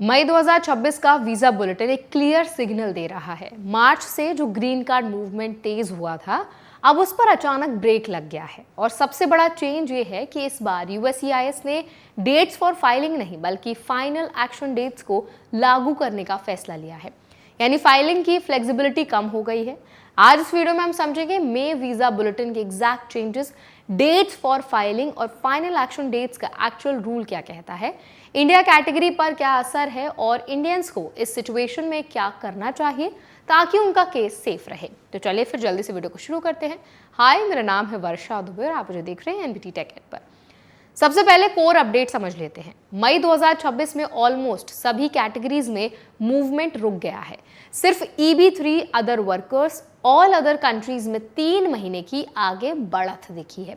मई 2026 का visa bulletin एक clear signal दे रहा है। मार्च से जो ग्रीन कार्ड मूवमेंट तेज हुआ था, अब उस पर अचानक ब्रेक लग गया है। और सबसे बड़ा चेंज ये है कि इस बार यूएससीआईएस ने डेट्स फॉर फाइलिंग नहीं बल्कि फाइनल एक्शन डेट्स को लागू करने का फैसला लिया है। यानी फाइलिंग की फ्लेक्सिबिलिटी कम हो गई है। आज इस वीडियो में हम समझेंगे मई वीजा बुलेटिन के exact changes, dates for filing और फाइनल एक्शन डेट्स का एक्चुअल रूल क्या कहता है, इंडिया कैटेगरी पर क्या असर है और इंडियंस को इस सिचुएशन में क्या करना चाहिए ताकि उनका केस सेफ रहे। तो चलिए फिर जल्दी से वीडियो को शुरू करते हैं। हाय, मेरा नाम है वर्षा दुबे और आप मुझे देख रहे हैं एनबीटी टेक एड पर। सबसे पहले कोर अपडेट समझ लेते हैं। मई 2026 में ऑलमोस्ट सभी कैटेगरीज में मूवमेंट रुक गया है। सिर्फ EB3 other workers all other countries में 3 महीने की आगे बढ़त दिखी है।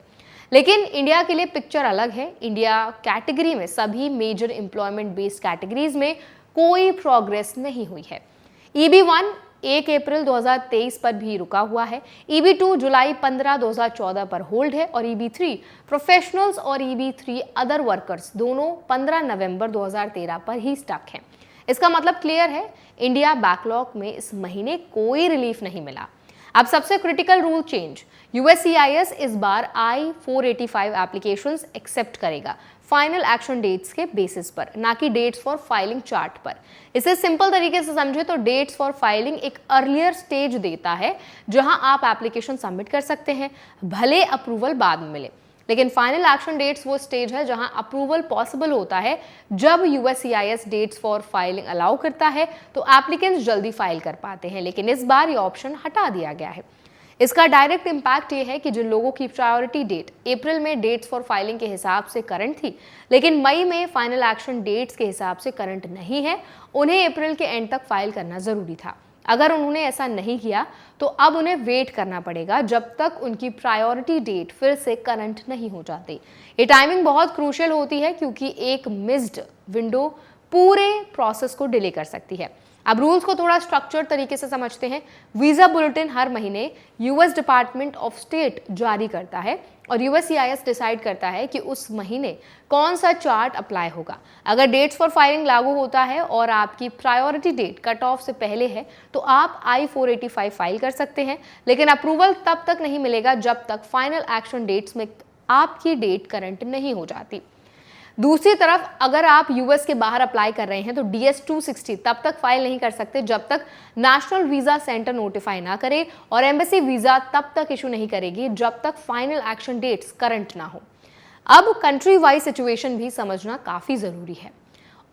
लेकिन इंडिया के लिए पिक्चर अलग है। इंडिया कैटेगरी में सभी मेजर एम्प्लॉयमेंट बेस्ड कैटेगरीज में कोई प्रोग्रेस नहीं हुई है। EB1 1 अप्रैल 2023 पर भी रुका हुआ है। EB2 जुलाई 15 2014 पर होल्ड है और EB3 प्रोफेशनल्स और EB3 अदर वर्कर्स दोनों 15 नवंबर 2013 पर ही स्टक हैं। इसका मतलब क्लियर है, इंडिया बैकलॉग में इस महीने कोई रिलीफ नहीं मिला। अब सबसे क्रिटिकल रूल चेंज, यूएससीआईएस इस बार I-485 एप्लीकेशंस एक्सेप्ट करेगा फाइनल एक्शन डेट्स के बेसिस पर, ना कि डेट्स फॉर फाइलिंग चार्ट पर। इसे सिंपल तरीके से समझे तो डेट्स फॉर फाइलिंग एक अर्लियर स्टेज देता है जहां आप एप्लीकेशन सबमिट कर सकते हैं, भले अप्रूवल बाद में मिले। लेकिन फाइनल एक्शन डेट्स वो स्टेज है जहां अप्रूवल पॉसिबल होता है जब USCIS dates for filing allow करता है तो एप्लीकेंट्स जल्दी फाइल कर पाते हैं। लेकिन इस बार ये ऑप्शन हटा दिया गया है। इसका डायरेक्ट इम्पैक्ट ये है कि जिन लोगों की प्रायोरिटी डेट अप्रैल में डेट्स फॉर फाइलिंग के हिसाब से करंट थी लेकिन मई में फाइनल एक्शन डेट्स के हिसाब से करंट नहीं है, उन्हें अप्रैल के एंड तक फाइल करना जरूरी था। अगर उन्होंने ऐसा नहीं किया तो अब उन्हें वेट करना पड़ेगा जब तक उनकी प्रायोरिटी डेट फिर से करंट नहीं हो जाती। ये टाइमिंग बहुत क्रूशियल होती है क्योंकि एक मिस्ड विंडो पूरे प्रोसेस को डिले कर सकती है। अब रूल्स को थोड़ा स्ट्रक्चर तरीके से समझते हैं। वीजा बुलेटिन हर महीने यूएस डिपार्टमेंट ऑफ स्टेट जारी करता है और यूएससीआईएस डिसाइड करता है कि उस महीने कौन सा चार्ट अप्लाई होगा। अगर डेट्स फॉर फाइलिंग लागू होता है और आपकी प्रायोरिटी डेट कट ऑफ से पहले है तो आप I-485 फाइल कर सकते हैं, लेकिन अप्रूवल तब तक नहीं मिलेगा जब तक फाइनल एक्शन डेट्स में आपकी डेट करंट नहीं हो जाती। दूसरी तरफ अगर आप यूएस के बाहर अप्लाई कर रहे हैं तो DS-260 तब तक फाइल नहीं कर सकते जब तक नेशनल वीजा सेंटर नोटिफाई ना करे और एम्बेसी वीजा तब तक इशू नहीं करेगी जब तक फाइनल एक्शन डेट्स करंट ना हो। अब कंट्री वाइज सिचुएशन भी समझना काफी जरूरी है।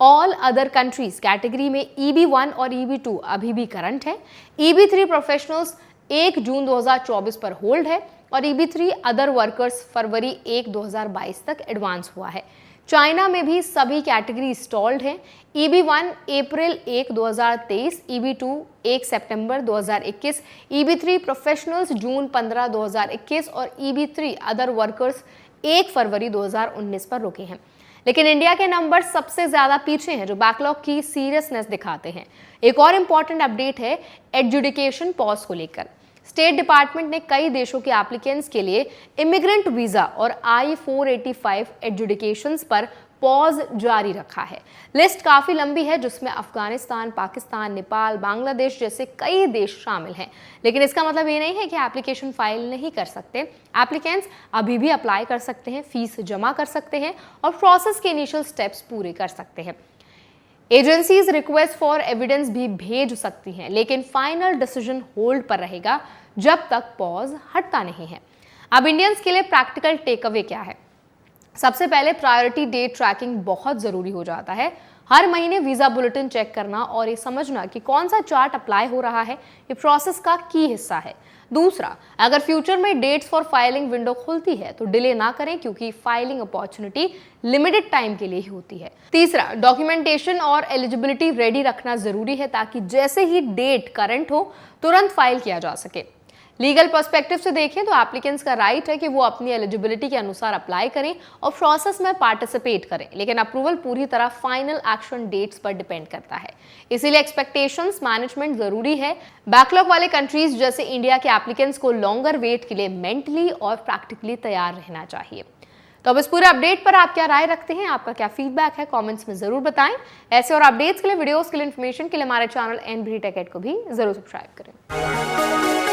ऑल अदर कंट्रीज कैटेगरी में EB1 और EB2 अभी भी करंट है। EB3 प्रोफेशनल्स 1 जून 2024 पर होल्ड है और EB3 अदर वर्कर्स फरवरी 1 2022 तक एडवांस हुआ है। चाइना में भी सभी कैटेगरी स्टॉल्ड हैं। EB1 अप्रैल 1 2023, EB2 1 सितंबर 2021, EB3 प्रोफेशनल्स जून 15 2021 और EB3 अदर वर्कर्स 1 फरवरी 2019 पर रुके हैं। लेकिन इंडिया के नंबर सबसे ज्यादा पीछे हैं, जो बैकलॉग की सीरियसनेस दिखाते हैं। एक और इंपॉर्टेंट अपडेट है एडजुडिकेशन पॉज को लेकर। स्टेट डिपार्टमेंट ने कई देशों के एप्लीकेंट्स के लिए इमिग्रेंट वीजा और I-485 एडजुडिकेशंस पर पॉज जारी रखा है। लिस्ट काफी लंबी है जिसमें अफगानिस्तान, पाकिस्तान, नेपाल, बांग्लादेश जैसे कई देश शामिल हैं। लेकिन इसका मतलब ये नहीं है कि एप्लीकेशन फाइल नहीं कर सकते। एप्लीकेंट्स अभी भी अप्लाई कर सकते हैं, फीस जमा कर सकते हैं और प्रोसेस के इनिशियल स्टेप्स पूरे कर सकते हैं। एजेंसीज रिक्वेस्ट फॉर एविडेंस भी भेज सकती हैं, लेकिन फाइनल डिसीजन होल्ड पर रहेगा जब तक पॉज हटता नहीं है। अब इंडियंस के लिए प्रैक्टिकल टेक अवे क्या है? सबसे पहले प्रायोरिटी डेट ट्रैकिंग बहुत जरूरी हो जाता है। हर महीने वीजा बुलेटिन चेक करना और ये समझना कि कौन सा चार्ट अप्लाई हो रहा है, ये प्रोसेस का की हिस्सा है। दूसरा, अगर फ्यूचर में डेट्स फॉर फाइलिंग विंडो खुलती है तो डिले ना करें क्योंकि फाइलिंग अपॉर्चुनिटी लिमिटेड टाइम के लिए ही होती है। तीसरा, डॉक्यूमेंटेशन और एलिजिबिलिटी रेडी रखना जरूरी है ताकि जैसे ही डेट करंट हो तुरंत फाइल किया जा सके। लीगल पर्सपेक्टिव से देखें तो एप्लीकेंट्स का राइट है कि वो अपनी एलिजिबिलिटी के अनुसार अप्लाई करें और प्रोसेस में पार्टिसिपेट करें, लेकिन अप्रूवल पूरी तरह फाइनल एक्शन डेट्स पर डिपेंड करता है। इसीलिए एक्सपेक्टेशंस मैनेजमेंट जरूरी है। बैकलॉग वाले कंट्रीज जैसे इंडिया के एप्लीकेंट्स को लॉन्गर वेट के लिए मेंटली और प्रैक्टिकली तैयार रहना चाहिए। तो अब इस पूरे अपडेट पर आप क्या राय रखते हैं, आपका क्या फीडबैक है, कमेंट्स में जरूर बताएं। ऐसे और अपडेट्स के लिए, वीडियोस के लिए, इन्फॉर्मेशन के लिए हमारे चैनल NBT Tech Ed को भी जरूर सब्सक्राइब करें।